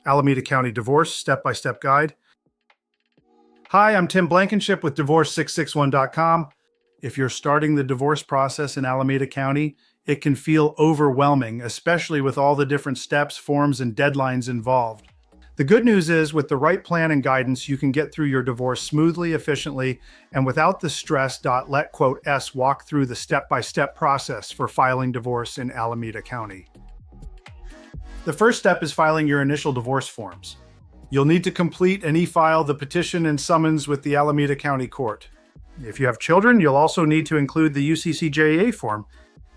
Alameda County Divorce Step-by-Step Guide. Hi, I'm Tim Blankenship with Divorce661.com. If you're starting the divorce process in Alameda County, it can feel overwhelming, especially with all the different steps, forms, and deadlines involved. The good news is, with the right plan and guidance, you can get through your divorce smoothly, efficiently, and without the stress. Let S walk through the step-by-step process for filing divorce in Alameda County. The first step is filing your initial divorce forms. You'll need to complete and e-file the petition and summons with the Alameda County Court. If you have children, you'll also need to include the UCCJA form.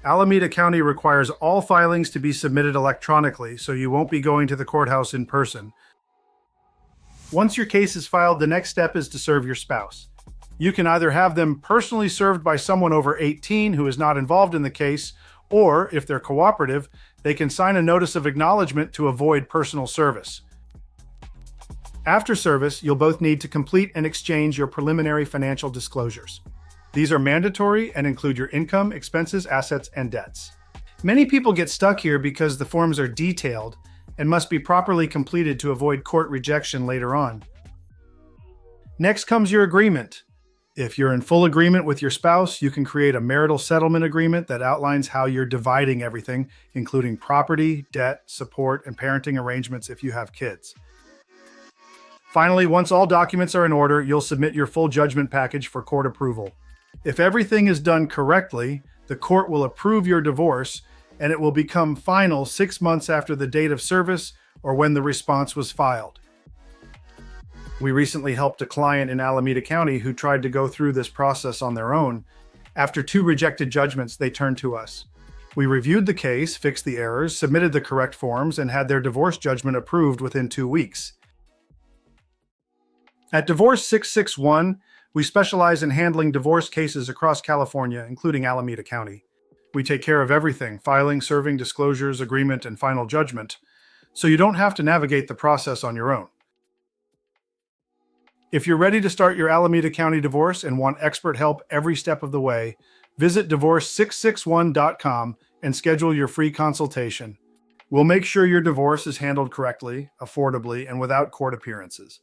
Alameda County requires all filings to be submitted electronically, so you won't be going to the courthouse in person. Once your case is filed, the next step is to serve your spouse. You can either have them personally served by someone over 18 who is not involved in the case, or, if they're cooperative, they can sign a notice of acknowledgement to avoid personal service. After service, you'll both need to complete and exchange your preliminary financial disclosures. These are mandatory and include your income, expenses, assets, and debts. Many people get stuck here because the forms are detailed and must be properly completed to avoid court rejection later on. Next comes your agreement. If you're in full agreement with your spouse, you can create a marital settlement agreement that outlines how you're dividing everything, including property, debt, support, and parenting arrangements if you have kids. Finally, once all documents are in order, you'll submit your full judgment package for court approval. If everything is done correctly, the court will approve your divorce, and it will become final 6 months after the date of service or when the response was filed. We recently helped a client in Alameda County who tried to go through this process on their own. After 2 rejected judgments, they turned to us. We reviewed the case, fixed the errors, submitted the correct forms, and had their divorce judgment approved within 2 weeks. At Divorce 661, we specialize in handling divorce cases across California, including Alameda County. We take care of everything: filing, serving, disclosures, agreement, and final judgment, so you don't have to navigate the process on your own. If you're ready to start your Alameda County divorce and want expert help every step of the way, visit Divorce661.com and schedule your free consultation. We'll make sure your divorce is handled correctly, affordably, and without court appearances.